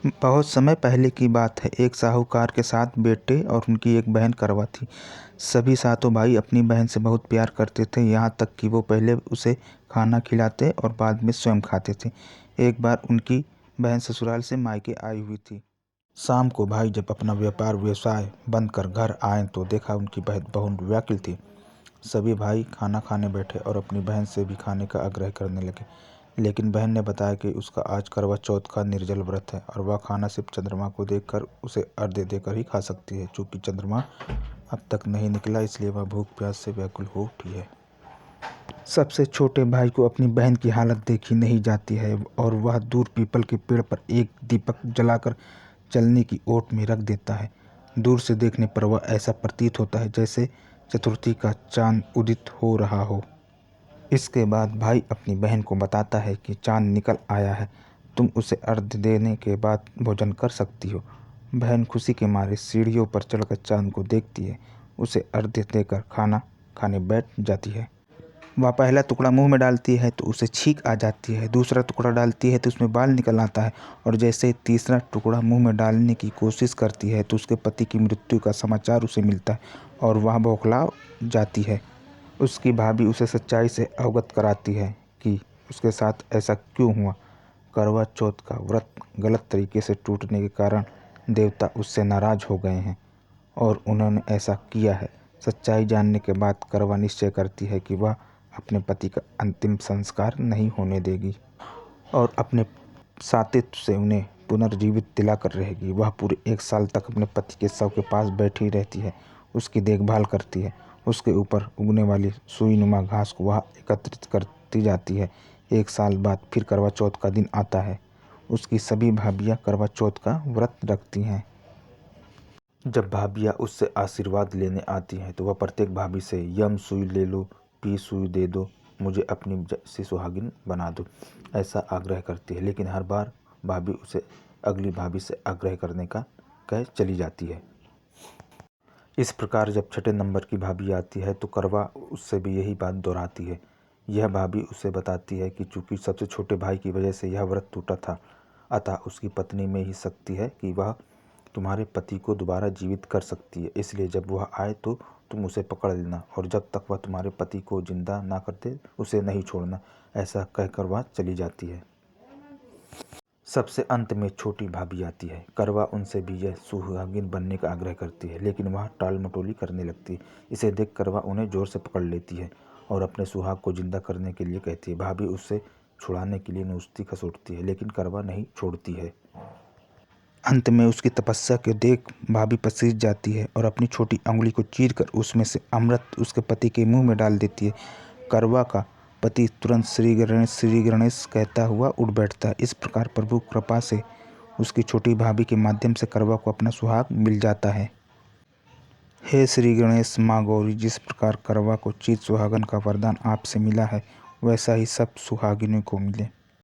बहुत समय पहले की बात है। एक साहूकार के 7 बेटे और उनकी एक बहन करवा थी। सभी सातों भाई अपनी बहन से बहुत प्यार करते थे, यहाँ तक कि वो पहले उसे खाना खिलाते और बाद में स्वयं खाते थे। एक बार उनकी बहन ससुराल से मायके आई हुई थी। शाम को भाई जब अपना व्यवसाय बंद कर घर आए तो देखा उनकी बहन व्याकुल थी। सभी भाई खाना खाने बैठे और अपनी बहन से भी खाने का आग्रह करने लगे, लेकिन बहन ने बताया कि उसका आज करवा चौथ का निर्जल व्रत है और वह खाना सिर्फ चंद्रमा को देखकर उसे अर्घ्य देकर ही खा सकती है। चूंकि चंद्रमा अब तक नहीं निकला, इसलिए वह भूख प्यास से व्याकुल हो उठी है। सबसे छोटे भाई को अपनी बहन की हालत देखी नहीं जाती है और वह दूर पीपल के पेड़ पर एक दीपक जलाकर जलने की ओट में रख देता है। दूर से देखने पर वह ऐसा प्रतीत होता है जैसे चतुर्थी का चांद उदित हो रहा हो। इसके बाद भाई अपनी बहन को बताता है कि चांद निकल आया है, तुम उसे अर्घ्य देने के बाद भोजन कर सकती हो। बहन खुशी के मारे सीढ़ियों पर चढ़कर चांद को देखती है, उसे अर्घ्य देकर खाना खाने बैठ जाती है। वह पहला टुकड़ा मुंह में डालती है तो उसे छींक आ जाती है, दूसरा टुकड़ा डालती है तो उसमें बाल निकल आता है और जैसे ही तीसरा टुकड़ा मुंह में डालने की कोशिश करती है तो उसके पति की मृत्यु का समाचार उसे मिलता है और वह बौखला जाती है। उसकी भाभी उसे सच्चाई से अवगत कराती है कि उसके साथ ऐसा क्यों हुआ। करवा चौथ का व्रत गलत तरीके से टूटने के कारण देवता उससे नाराज हो गए हैं और उन्होंने ऐसा किया है। सच्चाई जानने के बाद करवा निश्चय करती है कि वह अपने पति का अंतिम संस्कार नहीं होने देगी और अपने सातित्व से उन्हें पुनर्जीवित दिलाकर रहेगी। वह पूरे 1 साल तक अपने पति के शव के पास बैठी रहती है, उसकी देखभाल करती है, उसके ऊपर उगने वाली सुईनुमा घास को वह एकत्रित करती जाती है। 1 साल बाद फिर करवा चौथ का दिन आता है। उसकी सभी भाभियाँ करवा चौथ का व्रत रखती हैं। जब भाभियाँ उससे आशीर्वाद लेने आती हैं तो वह प्रत्येक भाभी से यम सुई ले लो, पी सुई दे दो, मुझे अपनी जैसी सुहागिन बना दो, ऐसा आग्रह करती है। लेकिन हर बार भाभी उसे अगली भाभी से आग्रह करने का कह चली जाती है। इस प्रकार जब छठे नंबर की भाभी आती है तो करवा उससे भी यही बात दोहराती है। यह भाभी उसे बताती है कि चूंकि सबसे छोटे भाई की वजह से यह व्रत टूटा था, अतः उसकी पत्नी में ही शक्ति है कि वह तुम्हारे पति को दोबारा जीवित कर सकती है। इसलिए जब वह आए तो तुम उसे पकड़ लेना और जब तक वह तुम्हारे पति को जिंदा ना कर दे उसे नहीं छोड़ना, ऐसा कहकर वह चली जाती है। सबसे अंत में छोटी भाभी आती है। करवा उनसे भी यह सुहागिन बनने का आग्रह करती है, लेकिन वह टाल मटोली करने लगती है। इसे देख करवा उन्हें जोर से पकड़ लेती है और अपने सुहाग को जिंदा करने के लिए कहती है। भाभी उससे छुड़ाने के लिए नोचती खसोटती है, लेकिन करवा नहीं छोड़ती है। अंत में उसकी तपस्या को देख भाभी पसीज जाती है और अपनी छोटी अंगुली को चीरकर उसमें से अमृत उसके पति के मुंह में डाल देती है। करवा का पति तुरंत श्री गणेश कहता हुआ उठ बैठता है। इस प्रकार प्रभु कृपा से उसकी छोटी भाभी के माध्यम से करवा को अपना सुहाग मिल जाता है। हे श्री गणेश माँ गौरी, जिस प्रकार करवा को चित सुहागन का वरदान आपसे मिला है, वैसा ही सब सुहागिनों को मिले।